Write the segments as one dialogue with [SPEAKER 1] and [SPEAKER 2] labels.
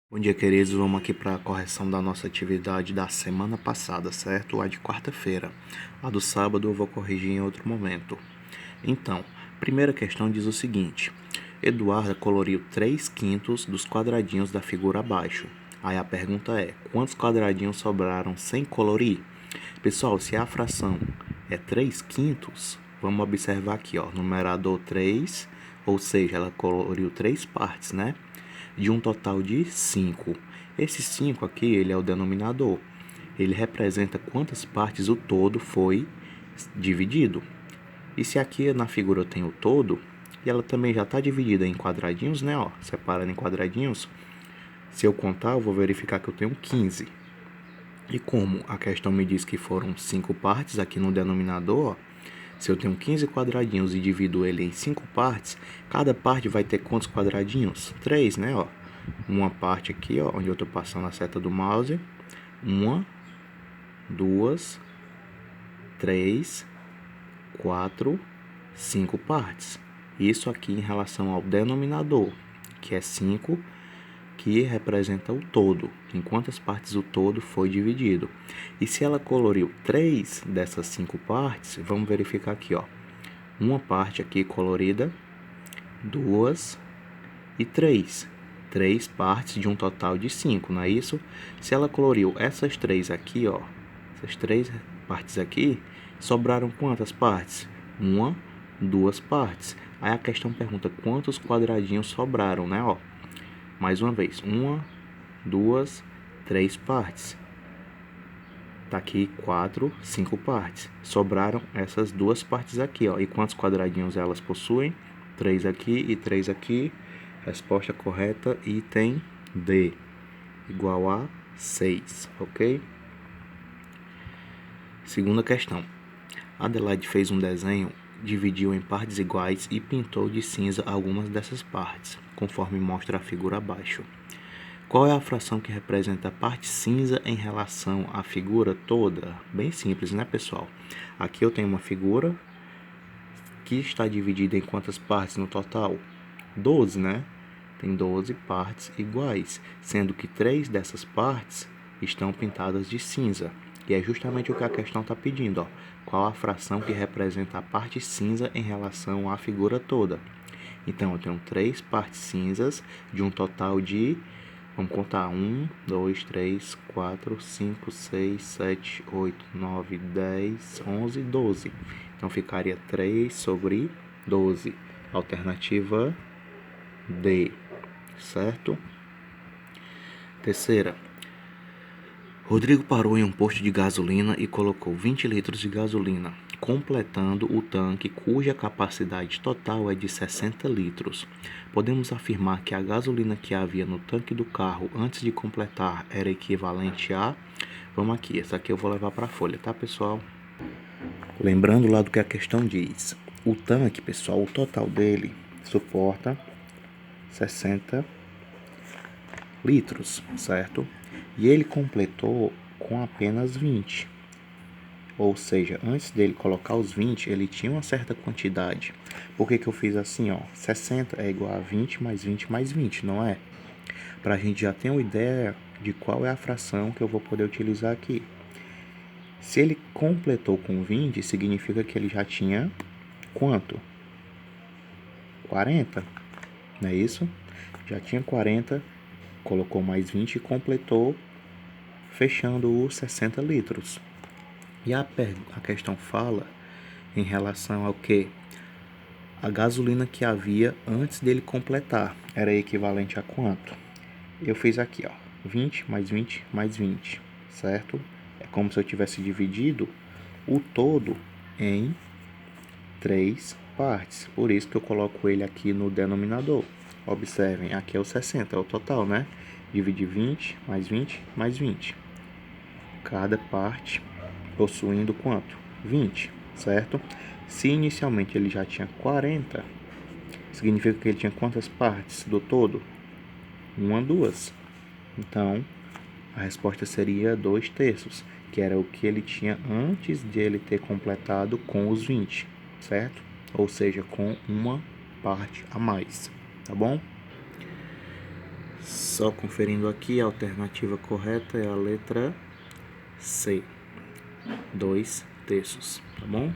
[SPEAKER 1] Bom dia, queridos. Vamos aqui para a correção da nossa atividade da semana passada, certo? A de quarta-feira. A do sábado eu vou corrigir em outro momento. Então, primeira questão diz o seguinte: Eduarda coloriu 3/5 dos quadradinhos da figura abaixo. Aí a pergunta é: quantos quadradinhos sobraram sem colorir? Pessoal, se a fração é 3/5, vamos observar aqui, ó, numerador 3, ou seja, ela coloriu 3 partes, né? De um total de 5. Esse 5 aqui, ele é o denominador. Ele representa quantas partes o todo foi dividido. E se aqui na figura eu tenho o todo, e ela também já está dividida em quadradinhos, né? Ó, separada em quadradinhos. Se eu contar, eu vou verificar que eu tenho 15. E como a questão me diz que foram 5 partes aqui no denominador, ó, se eu tenho 15 quadradinhos e divido ele em 5 partes, cada parte vai ter quantos quadradinhos? 3, né? Ó. Uma parte aqui, ó, onde eu estou passando a seta do mouse. 1, 2, 3, 4, 5 partes. Isso aqui em relação ao denominador, que é 5, que representa o todo, em quantas partes o todo foi dividido. E se ela coloriu 3 dessas 5 partes, vamos verificar aqui, ó. Uma parte aqui colorida, 2 e 3. 3 partes de um total de 5, não é isso? Se ela coloriu essas 3 aqui, ó, essas 3 partes aqui, sobraram quantas partes? 1, 2 partes. Aí a questão pergunta quantos quadradinhos sobraram, né? Ó, mais uma vez, 1, 2, 3 partes. Tá aqui 4, 5 partes. Sobraram essas 2 partes aqui, ó. E quantos quadradinhos elas possuem? 3 aqui e 3 aqui. Resposta correta, item D, igual a 6, ok? Segunda questão. Adelaide fez um desenho, dividiu em partes iguais e pintou de cinza algumas dessas partes, conforme mostra a figura abaixo. Qual é a fração que representa a parte cinza em relação à figura toda? Bem simples, né, pessoal? Aqui eu tenho uma figura que está dividida em quantas partes no total? 12, né? Tem 12 partes iguais, sendo que 3 dessas partes estão pintadas de cinza. E é justamente o que a questão está pedindo, ó. Qual a fração que representa a parte cinza em relação à figura toda? Então, eu tenho 3 partes cinzas de um total de, vamos contar, 1, 2, 3, 4, 5, 6, 7, 8, 9, 10, 11, 12. Então, ficaria 3 sobre 12. Alternativa D, certo? Terceira. Rodrigo parou em um posto de gasolina e colocou 20 litros de gasolina, completando o tanque cuja capacidade total é de 60 litros. Podemos afirmar que a gasolina que havia no tanque do carro antes de completar era equivalente a... Vamos aqui, essa aqui eu vou levar para a folha, tá, pessoal? Lembrando lá do que a questão diz. O tanque, pessoal, o total dele suporta 60 litros, certo? E ele completou com apenas 20. Ou seja, antes dele colocar os 20, ele tinha uma certa quantidade. Por que que eu fiz assim, ó? 60 é igual a 20 mais 20 mais 20, não é? Para a gente já ter uma ideia de qual é a fração que eu vou poder utilizar aqui. Se ele completou com 20, significa que ele já tinha quanto? 40, não é isso? Já tinha 40, colocou mais 20 e completou, fechando os 60 litros. E a questão fala em relação ao que? A gasolina que havia antes dele completar era equivalente a quanto? Eu fiz aqui, ó, 20 mais 20 mais 20, certo? É como se eu tivesse dividido o todo em 3 partes. Por isso que eu coloco ele aqui no denominador. Observem, aqui é o 60, é o total, né? Dividir 20 mais 20 mais 20. Cada parte possuindo quanto? 20, certo? Se inicialmente ele já tinha 40, significa que ele tinha quantas partes do todo? 1, 2. Então, a resposta seria 2/3, que era o que ele tinha antes de ele ter completado com os 20, certo? Ou seja, com uma parte a mais, tá bom? Só conferindo aqui, a alternativa correta é a letra C, 2/3, tá bom?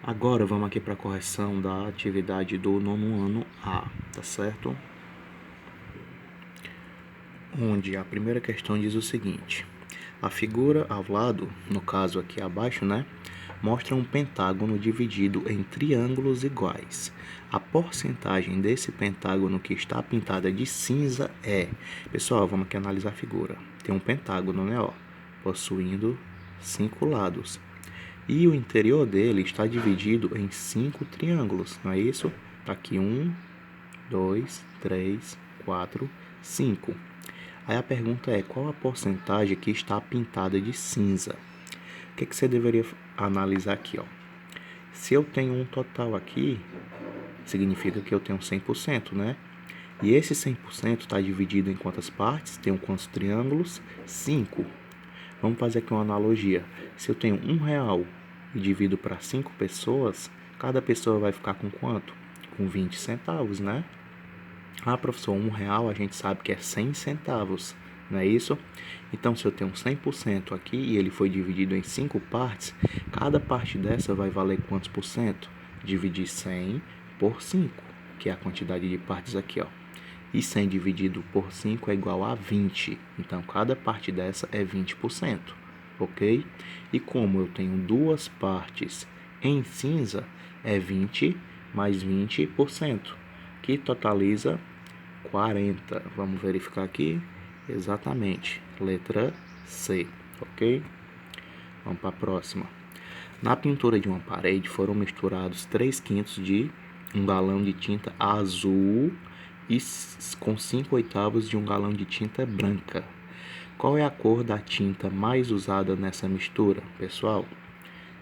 [SPEAKER 1] Agora vamos aqui para a correção da atividade do nono ano A, tá certo? Onde a primeira questão diz o seguinte: a figura ao lado, no caso aqui abaixo, né, mostra um pentágono dividido em triângulos iguais. A porcentagem desse pentágono que está pintada de cinza é... Pessoal, vamos aqui analisar a figura. Tem um pentágono, né, ó, possuindo 5 lados. E o interior dele está dividido em 5 triângulos, não é isso? Tá aqui 1, 2, 3, 4, 5. Aí a pergunta é, qual a porcentagem que está pintada de cinza? O que você deveria analisar aqui, ó? Se eu tenho um total aqui, significa que eu tenho 100%, né? E esse 100% está dividido em quantas partes? Tenho quantos triângulos? 5. Vamos fazer aqui uma analogia. Se eu tenho R$1 e divido para 5 pessoas, cada pessoa vai ficar com quanto? Com 20 centavos, né? Ah, professor, R$1 a gente sabe que é 100 centavos, não é isso? Então, se eu tenho 100% aqui e ele foi dividido em 5 partes, cada parte dessa vai valer quantos por cento? Dividir 100 por 5, que é a quantidade de partes aqui, ó. E 100 dividido por 5 é igual a 20. Então, cada parte dessa é 20%, ok? E como eu tenho duas partes em cinza, é 20 mais 20%, que totaliza 40. Vamos verificar aqui. Exatamente. Letra C, ok? Vamos para a próxima. Na pintura de uma parede foram misturados 3/5 de um galão de tinta azul e com 5/8 de um galão de tinta branca. Qual é a cor da tinta mais usada nessa mistura? Pessoal,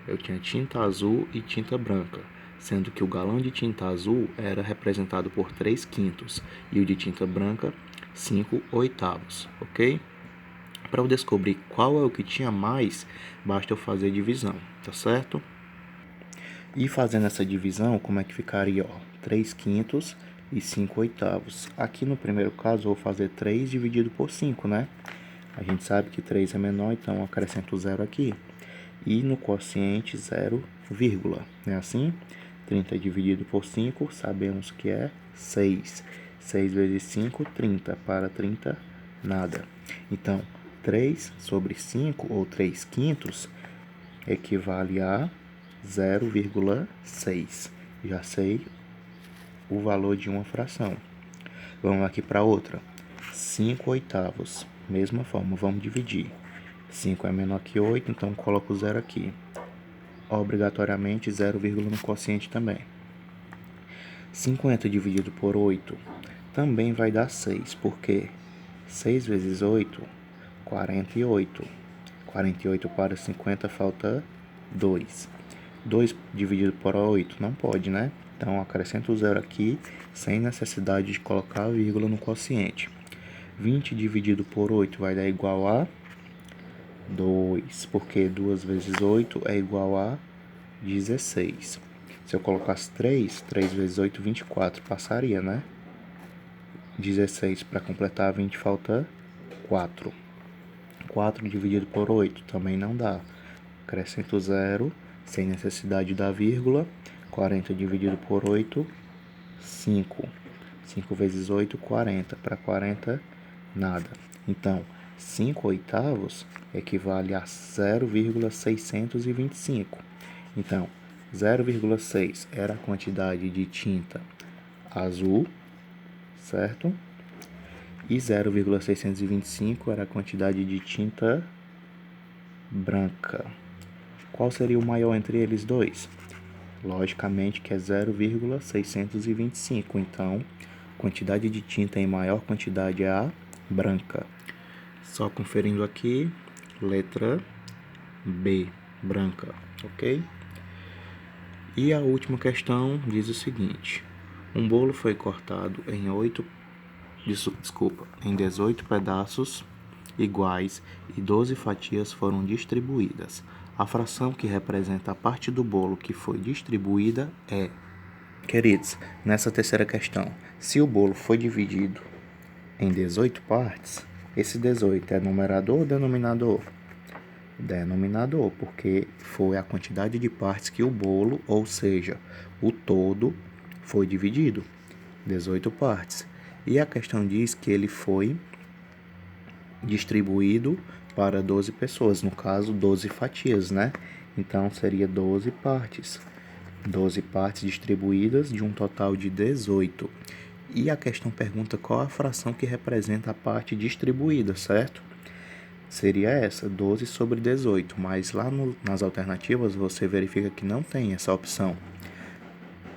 [SPEAKER 1] eu tinha tinta azul e tinta branca, sendo que o galão de tinta azul era representado por 3/5 e o de tinta branca 5/8, ok? Para eu descobrir qual é o que tinha mais, basta eu fazer divisão, tá certo? E fazendo essa divisão, como é que ficaria? Ó, 3/5 e 5/8. Aqui no primeiro caso, eu vou fazer 3 dividido por 5, né? A gente sabe que 3 é menor, então eu acrescento 0 aqui. E no quociente 0, não é assim? 30 dividido por 5, sabemos que é 6. 6 vezes 5, 30. Para 30, nada. Então, 3 sobre 5, ou 3/5, equivale a 0,6. Já sei o valor de uma fração. Vamos aqui para outra. 5/8. Mesma forma, vamos dividir. 5 é menor que 8, então coloco o 0 aqui. Obrigatoriamente 0, no quociente também. 50 dividido por 8 também vai dar 6, porque 6 vezes 8, 48. 48 para 50 falta 2. 2 dividido por 8 não pode, né? Então acrescento o 0 aqui, sem necessidade de colocar a vírgula no quociente. 20 dividido por 8 vai dar igual a 2, porque 2 vezes 8 é igual a 16. Se eu colocasse 3 vezes 8, 24, passaria, né? 16 para completar 20 falta 4. 4 dividido por 8 também não dá. Acrescento 0, sem necessidade da vírgula. 40 dividido por 8, 5. 5 vezes 8, 40. Para 40, nada. Então, 5/8 equivale a 0,625. Então, 0,6 era a quantidade de tinta azul, certo? E 0,625 era a quantidade de tinta branca. Qual seria o maior entre eles dois? Logicamente que é 0,625. Então, quantidade de tinta em maior quantidade é a branca. Só conferindo aqui, letra B, branca, ok? E a última questão diz o seguinte: um bolo foi cortado em 18 pedaços iguais e 12 fatias foram distribuídas. A fração que representa a parte do bolo que foi distribuída é... Queridos, nessa terceira questão, se o bolo foi dividido em 18 partes, esse 18 é numerador ou denominador? Denominador, porque foi a quantidade de partes que o bolo, ou seja, o todo, foi dividido. 18 partes. E a questão diz que ele foi distribuído para 12 pessoas, no caso 12 fatias, né? Então seria 12 partes. 12 partes distribuídas de um total de 18. E a questão pergunta qual a fração que representa a parte distribuída, certo? Seria essa, 12 sobre 18, mas lá nas alternativas você verifica que não tem essa opção.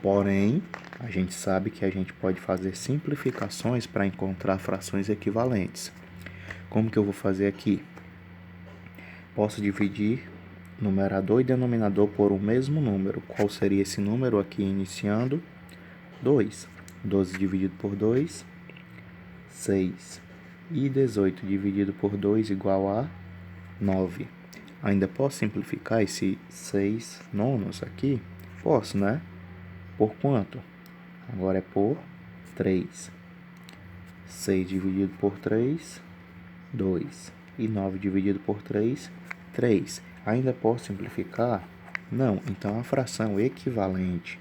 [SPEAKER 1] Porém, a gente sabe que a gente pode fazer simplificações para encontrar frações equivalentes. Como que eu vou fazer aqui? Posso dividir numerador e denominador por um mesmo número. Qual seria esse número aqui iniciando? 2. 12 dividido por 2, 6. E 18 dividido por 2 igual a 9. Ainda posso simplificar esse 6 nonos aqui? Posso, né? Por quanto? Agora é por 3. 6 dividido por 3, 2. E 9 dividido por 3, 3. Ainda posso simplificar? Não. Então, a fração equivalente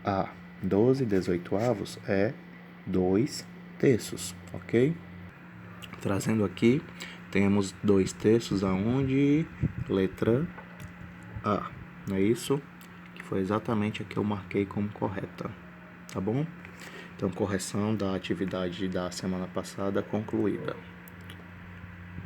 [SPEAKER 1] a 12/18 é 2 terços, ok? Trazendo aqui, temos 2 terços aonde? Letra A, não é isso? Que foi exatamente a que eu marquei como correta, tá bom? Então, correção da atividade da semana passada concluída.